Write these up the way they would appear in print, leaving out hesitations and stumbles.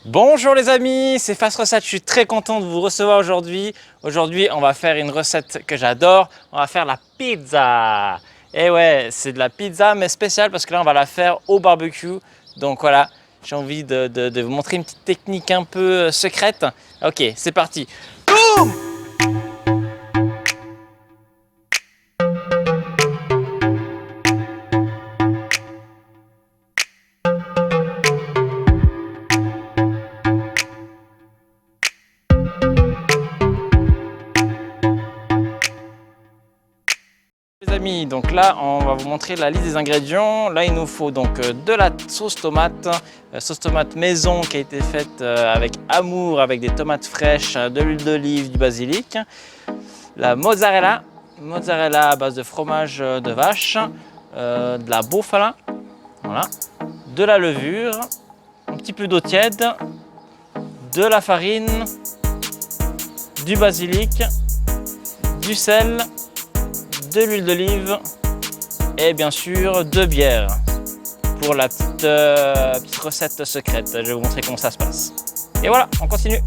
Bonjour les amis, c'est Fast Recette, je suis très content de vous recevoir aujourd'hui. Aujourd'hui, on va faire une recette que j'adore, on va faire la pizza. Et ouais, c'est de la pizza mais spéciale parce que là, on va la faire au barbecue. Donc voilà, j'ai envie de vous montrer une petite technique un peu secrète. Ok, c'est parti. Boum! Les amis, donc là on va vous montrer la liste des ingrédients. Là il nous faut donc de la sauce tomate maison qui a été faite avec amour, avec des tomates fraîches, de l'huile d'olive, du basilic, la mozzarella à base de fromage de vache, de la bufala, voilà, de la levure, un petit peu d'eau tiède, de la farine, du basilic, du sel, de l'huile d'olive et bien sûr de bière pour la petite recette secrète. Je vais vous montrer comment ça se passe. Et voilà, on continue.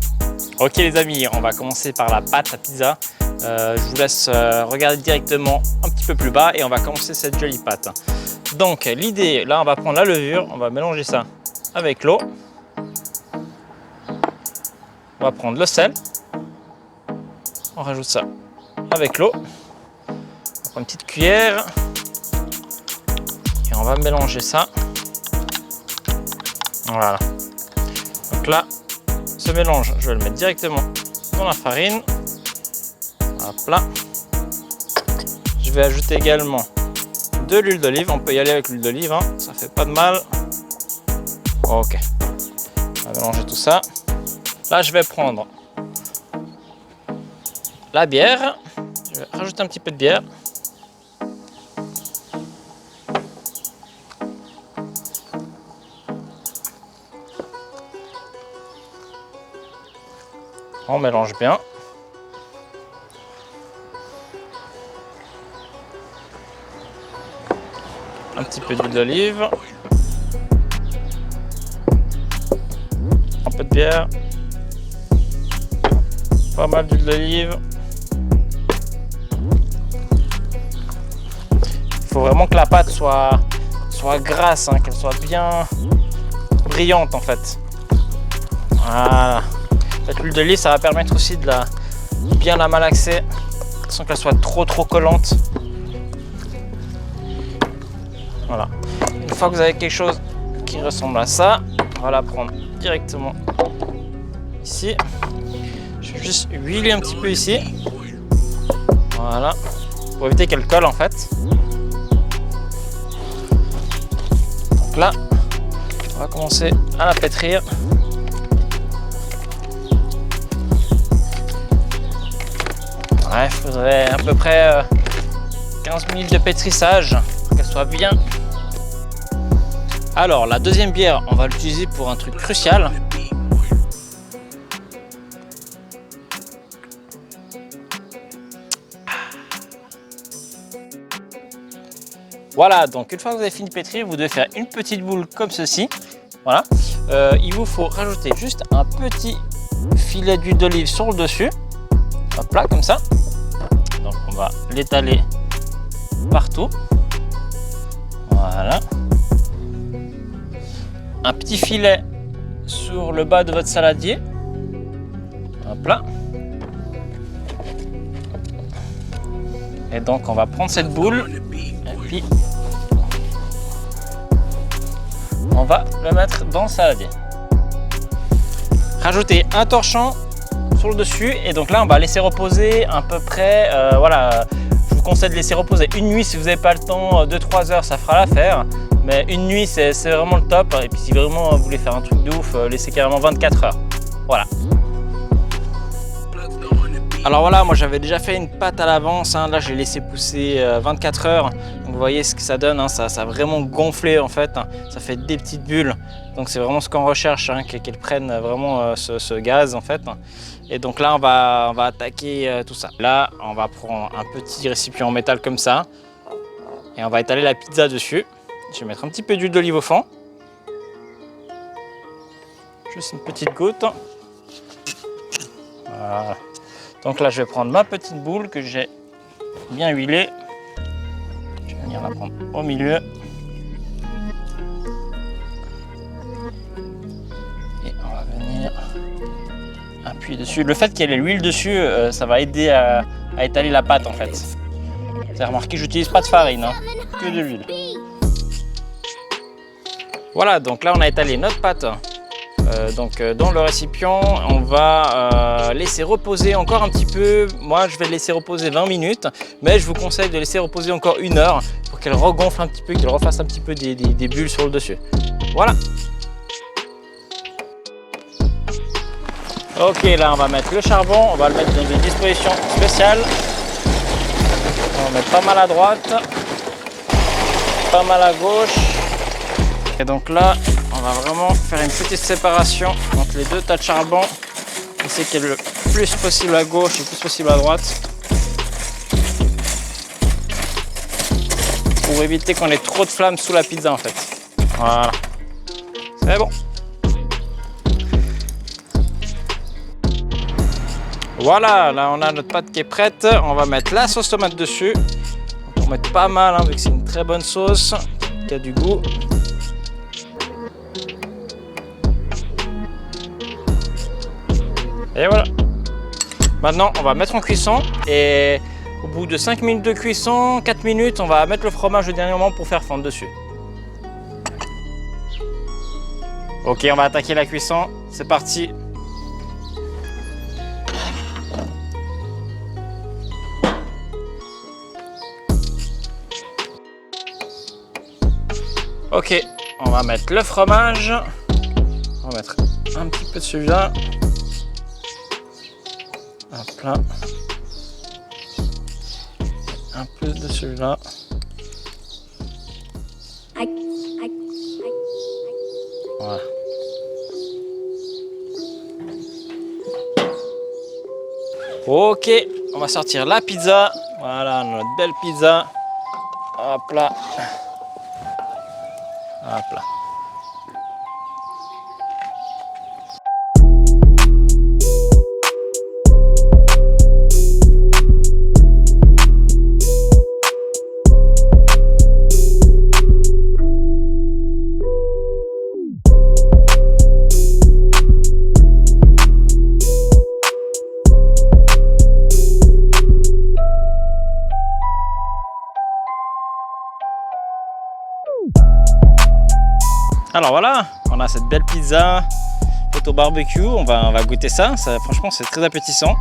Ok les amis, on va commencer par la pâte à pizza. Je vous laisse regarder directement un petit peu plus bas et on va commencer cette jolie pâte. Donc l'idée, là on va prendre la levure, on va mélanger ça avec l'eau. On va prendre le sel, on rajoute ça avec l'eau. On prend une petite cuillère et on va mélanger ça. Voilà. Donc là, ce mélange, je vais le mettre directement dans la farine. Hop là. Je vais ajouter également de l'huile d'olive. On peut y aller avec l'huile d'olive, hein, ça fait pas de mal. Ok. On va mélanger tout ça. Là, je vais prendre la bière. Je vais rajouter un petit peu de bière. On mélange bien. Un petit peu d'huile d'olive. Un peu de bière. Pas mal d'huile d'olive. Il faut vraiment que la pâte soit grasse, hein, qu'elle soit bien brillante en fait. Voilà. L'huile d'olive, ça va permettre aussi de bien la malaxer sans qu'elle soit trop collante. Voilà. Une fois que vous avez quelque chose qui ressemble à ça, on va la prendre directement ici. Je vais juste huiler un petit peu ici. Voilà. Pour éviter qu'elle colle en fait. Donc là, on va commencer à la pétrir. Bref, vous avez à peu près 15 minutes de pétrissage pour qu'elle soit bien. Alors, la deuxième bière, on va l'utiliser pour un truc crucial. Voilà, donc une fois que vous avez fini de pétrir, vous devez faire une petite boule comme ceci. Voilà. Il vous faut rajouter juste un petit filet d'huile d'olive sur le dessus. Hop là, comme ça. Donc on va l'étaler partout. Voilà. Un petit filet sur le bas de votre saladier. Hop là. Et donc on va prendre cette boule et puis on va le mettre dans le saladier. Rajouter un torchon sur le dessus et donc là on va laisser reposer à peu près, voilà, je vous conseille de laisser reposer une nuit si vous n'avez pas le temps, 2-3 heures ça fera l'affaire, mais une nuit c'est vraiment le top. Et puis si vraiment vous voulez faire un truc de ouf, laissez carrément 24 heures. Voilà. Alors voilà, moi j'avais déjà fait une pâte à l'avance, hein. Là j'ai laissé pousser 24 heures, donc vous voyez ce que ça donne, hein. Ça a vraiment gonflé en fait, hein. Ça fait des petites bulles, donc c'est vraiment ce qu'on recherche, hein, qu'elle prenne vraiment ce gaz en fait. Et donc là on va attaquer tout ça. Là on va prendre un petit récipient en métal comme ça, et on va étaler la pizza dessus. Je vais mettre un petit peu d'huile d'olive au fond. Juste une petite goutte. Voilà. Donc là, je vais prendre ma petite boule que j'ai bien huilée. Je vais venir la prendre au milieu. Et on va venir appuyer dessus. Le fait qu'il y ait l'huile dessus, ça va aider à étaler la pâte en fait. Vous avez remarqué, j'utilise pas de farine, hein, que de l'huile. Voilà, donc là on a étalé notre pâte. Dans le récipient, on va laisser reposer encore un petit peu. Moi, je vais le laisser reposer 20 minutes, mais je vous conseille de laisser reposer encore 1 heure pour qu'elle regonfle un petit peu, qu'elle refasse un petit peu des bulles sur le dessus. Voilà. Ok, là, on va mettre le charbon. On va le mettre dans des dispositions spéciales. On va mettre pas mal à droite, pas mal à gauche. Et donc là, on va vraiment faire une petite séparation entre les deux tas de charbon. Essayer qu'il y ait le plus possible à gauche et le plus possible à droite. Pour éviter qu'on ait trop de flammes sous la pizza en fait. Voilà. C'est bon. Voilà, là on a notre pâte qui est prête. On va mettre la sauce tomate dessus. On va mettre pas mal, hein, vu que c'est une très bonne sauce qui a du goût. Et voilà. Maintenant, on va mettre en cuisson et au bout de 5 minutes de cuisson, 4 minutes, on va mettre le fromage au dernier moment pour faire fondre dessus. Ok, on va attaquer la cuisson. C'est parti. Ok, on va mettre le fromage. On va mettre un petit peu de celui-là. Hop là. Un peu de celui-là. Voilà. Ok, on va sortir la pizza. Voilà, notre belle pizza. Hop là. Hop là. Alors voilà, on a cette belle pizza faite au barbecue, on va goûter ça, franchement c'est très appétissant,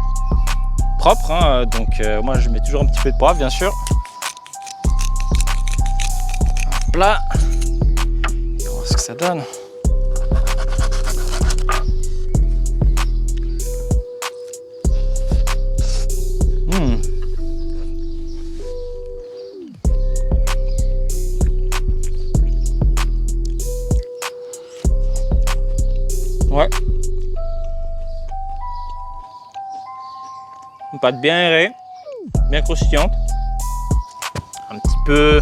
propre, hein, donc moi je mets toujours un petit peu de poivre bien sûr. Hop là, on va voir ce que ça donne. Ouais. Une pâte bien aérée, bien croustillante. Un petit peu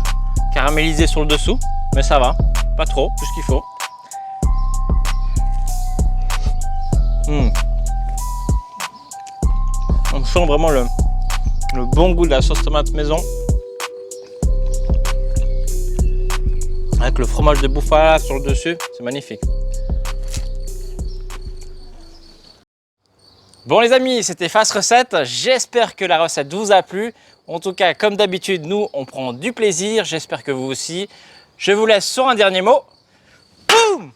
caramélisée sur le dessous, mais ça va. Pas trop, tout ce qu'il faut. On sent vraiment le bon goût de la sauce tomate maison. Avec le fromage de Bufala sur le dessus, c'est magnifique. Bon les amis, c'était Fast Recette, j'espère que la recette vous a plu. En tout cas, comme d'habitude, nous, on prend du plaisir, j'espère que vous aussi. Je vous laisse sur un dernier mot. Boum!